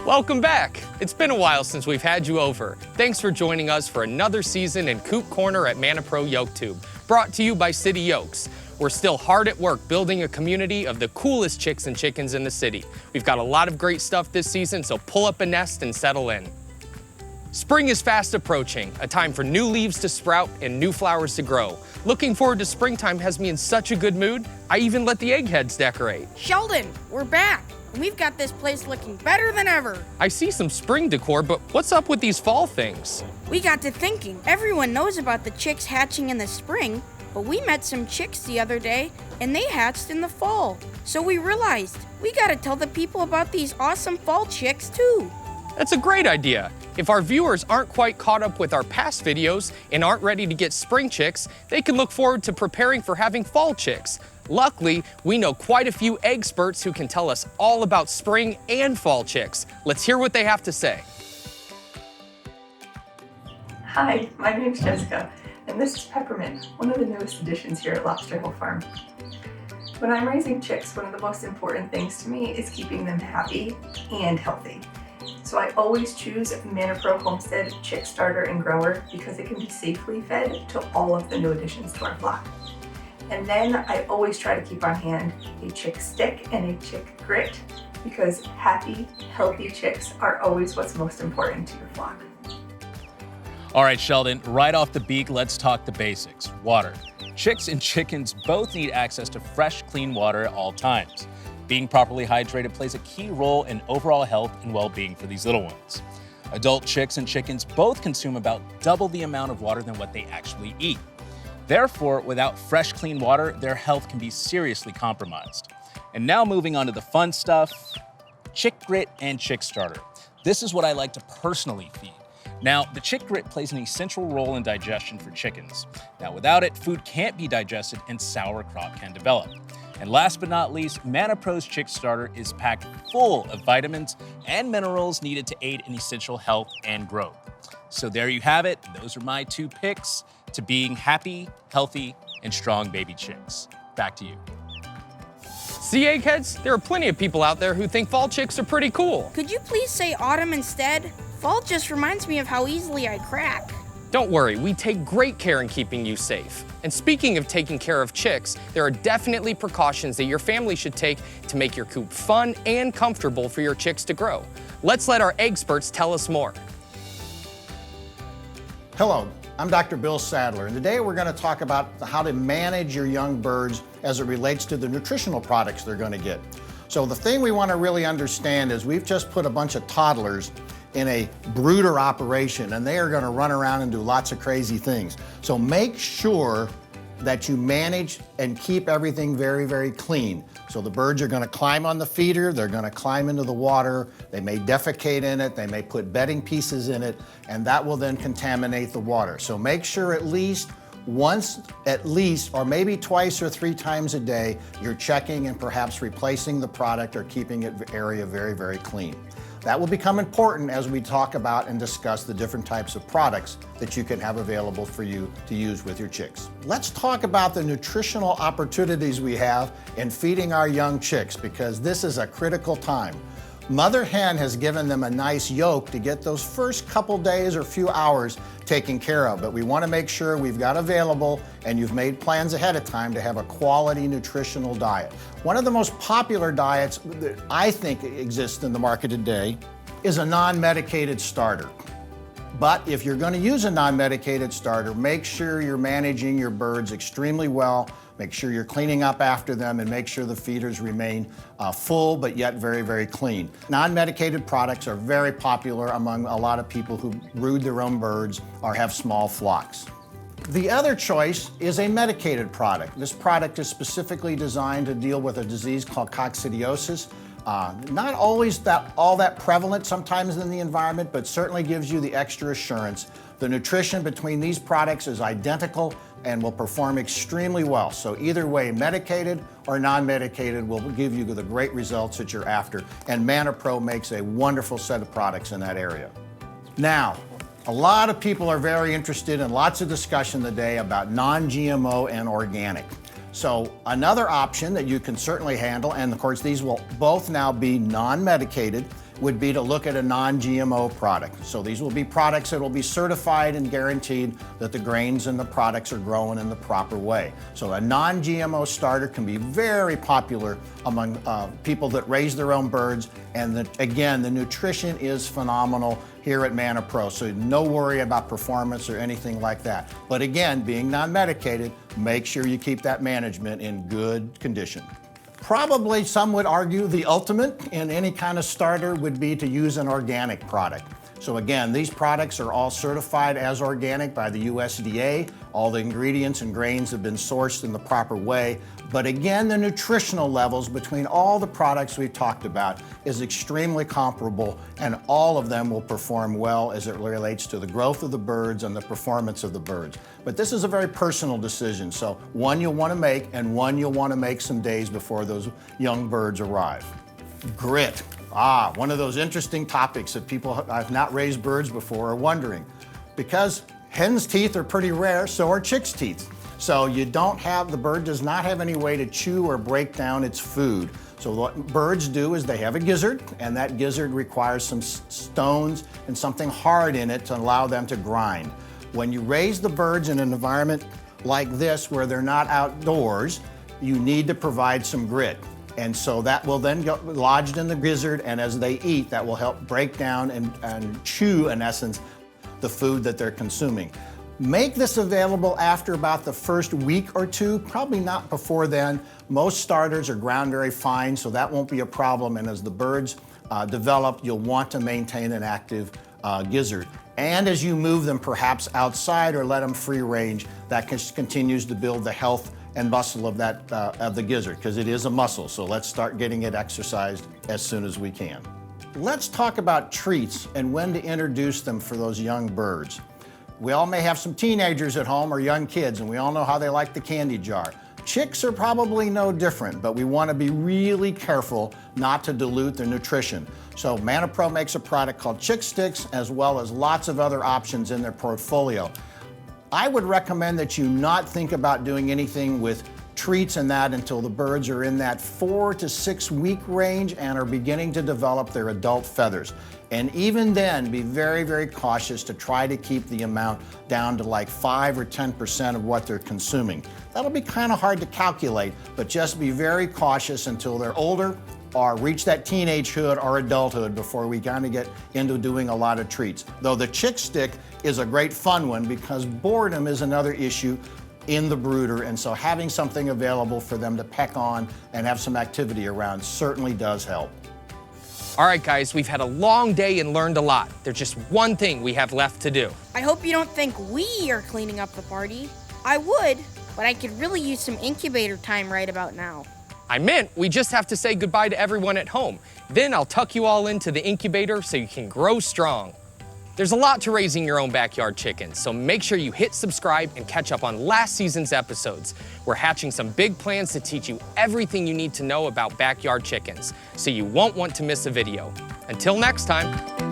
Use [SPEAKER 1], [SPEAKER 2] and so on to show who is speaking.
[SPEAKER 1] Welcome back. It's been a while since we've had you over. Thanks for joining us for another season in Coop Corner at ManaPro Yoke Tube, brought to you by City Yokes. We're still hard at work building a community of the coolest chicks and chickens in the city. We've got a lot of great stuff this season, so pull up a nest and settle in. Spring is fast approaching, a time for new leaves to sprout and new flowers to grow. Looking forward to springtime has me in such a good mood, I even let the eggheads decorate.
[SPEAKER 2] Sheldon, we're back, and we've got this place looking better than ever.
[SPEAKER 1] I see some spring decor, but what's up with these fall things?
[SPEAKER 2] We got to thinking, everyone knows about the chicks hatching in the spring, but we met some chicks the other day, and they hatched in the fall. So we realized, we gotta tell the people about these awesome fall chicks too.
[SPEAKER 1] That's a great idea. If our viewers aren't quite caught up with our past videos and aren't ready to get spring chicks, they can look forward to preparing for having fall chicks. Luckily, we know quite a few experts who can tell us all about spring and fall chicks. Let's hear what they have to say.
[SPEAKER 3] Hi, my name's Jessica, and this is Peppermint, one of the newest additions here at Lobster Hill Farm. When I'm raising chicks, one of the most important things to me is keeping them happy and healthy. So I always choose ManaPro Homestead Chick Starter and Grower because it can be safely fed to all of the new additions to our flock. And then I always try to keep on hand a chick stick and a chick grit because happy, healthy chicks are always what's most important to your flock.
[SPEAKER 4] All right, Sheldon, right off the beak, let's talk the basics. Water. Chicks and chickens both need access to fresh, clean water at all times. Being properly hydrated plays a key role in overall health and well-being for these little ones. Adult chicks and chickens both consume about double the amount of water than what they actually eat. Therefore, without fresh, clean water, their health can be seriously compromised. And now moving on to the fun stuff, chick grit and chick starter. This is what I like to personally feed. Now, the chick grit plays an essential role in digestion for chickens. Now, without it, food can't be digested and sauerkraut can develop. And last but not least, ManaPro's Chick Starter is packed full of vitamins and minerals needed to aid in essential health and growth. So there you have it. Those are my two picks to being happy, healthy, and strong baby chicks. Back to you.
[SPEAKER 1] See, eggheads? There are plenty of people out there who think fall chicks are pretty cool.
[SPEAKER 2] Could you please say autumn instead? Fall just reminds me of how easily I crack.
[SPEAKER 1] Don't worry, we take great care in keeping you safe. And speaking of taking care of chicks, there are definitely precautions that your family should take to make your coop fun and comfortable for your chicks to grow. Let's let our experts tell us more.
[SPEAKER 5] Hello, I'm Dr. Bill Sadler, and today we're going to talk about how to manage your young birds as it relates to the nutritional products they're going to get. So the thing we want to really understand is we've just put a bunch of toddlers in a brooder operation, and they are going to run around and do lots of crazy things. So make sure that you manage and keep everything very, very clean. So the birds are going to climb on the feeder, they're going to climb into the water, they may defecate in it, they may put bedding pieces in it, and that will then contaminate the water. So make sure at least once, or maybe twice or three times a day, you're checking and perhaps replacing the product or keeping the area very, very clean. That will become important as we talk about and discuss the different types of products that you can have available for you to use with your chicks. Let's talk about the nutritional opportunities we have in feeding our young chicks, because this is a critical time. Mother hen has given them a nice yolk to get those first couple days or few hours taken care of, but we want to make sure we've got available and you've made plans ahead of time to have a quality nutritional diet. One of the most popular diets that I think exists in the market today is a non-medicated starter. But if you're going to use a non-medicated starter, make sure you're managing your birds extremely well. Make sure you're cleaning up after them and make sure the feeders remain full but yet very, very clean. Non-medicated products are very popular among a lot of people who brood their own birds or have small flocks. The other choice is a medicated product. This product is specifically designed to deal with a disease called coccidiosis. Not always all that prevalent sometimes in the environment, but certainly gives you the extra assurance. The nutrition between these products is identical and will perform extremely well. So either way, medicated or non-medicated, will give you the great results that you're after. And ManaPro makes a wonderful set of products in that area. Now, a lot of people are very interested in lots of discussion today about non-GMO and organic. So another option that you can certainly handle, and of course these will both now be non-medicated, would be to look at a non-GMO product. So these will be products that will be certified and guaranteed that the grains in the products are grown in the proper way. So a non-GMO starter can be very popular among people that raise their own birds, and again, the nutrition is phenomenal here at Manna Pro, so no worry about performance or anything like that. But again, being non-medicated, make sure you keep that management in good condition. Probably some would argue the ultimate in any kind of starter would be to use an organic product. So again, these products are all certified as organic by the USDA. All the ingredients and grains have been sourced in the proper way. But again, the nutritional levels between all the products we've talked about is extremely comparable, and all of them will perform well as it relates to the growth of the birds and the performance of the birds. But this is a very personal decision, so one you'll want to make and one you'll want to make some days before those young birds arrive. Grit. One of those interesting topics that people who have not raised birds before are wondering. Because hens' teeth are pretty rare, so are chicks' teeth. So the bird does not have any way to chew or break down its food. So what birds do is they have a gizzard, and that gizzard requires some stones and something hard in it to allow them to grind. When you raise the birds in an environment like this where they're not outdoors, you need to provide some grit. And so that will then get lodged in the gizzard, and as they eat, that will help break down and chew, in essence, the food that they're consuming. Make this available after about the first week or two, probably not before then. Most starters are ground very fine, so that won't be a problem, and as the birds develop, you'll want to maintain an active gizzard. And as you move them perhaps outside or let them free range, that continues to build the health and muscle of the gizzard, because it is a muscle, so let's start getting it exercised as soon as we can. Let's talk about treats and when to introduce them for those young birds. We all may have some teenagers at home or young kids, and we all know how they like the candy jar. Chicks are probably no different, but we want to be really careful not to dilute their nutrition. So Manna Pro makes a product called Chick Sticks, as well as lots of other options in their portfolio. I would recommend that you not think about doing anything with treats and that until the birds are in that 4 to 6 week range and are beginning to develop their adult feathers. And even then, be very, very cautious to try to keep the amount down to like 5 or 10% of what they're consuming. That'll be kind of hard to calculate, but just be very cautious until they're older or reach that teenagehood or adulthood before we kind of get into doing a lot of treats. Though the Chick Stick is a great fun one because boredom is another issue in the brooder, and so having something available for them to peck on and have some activity around certainly does help.
[SPEAKER 1] All right, guys, we've had a long day and learned a lot. There's just one thing we have left to do.
[SPEAKER 2] I hope you don't think we are cleaning up the party. I would, but I could really use some incubator time right about now.
[SPEAKER 1] I meant we just have to say goodbye to everyone at home. Then I'll tuck you all into the incubator so you can grow strong. There's a lot to raising your own backyard chickens, so make sure you hit subscribe and catch up on last season's episodes. We're hatching some big plans to teach you everything you need to know about backyard chickens, so you won't want to miss a video. Until next time.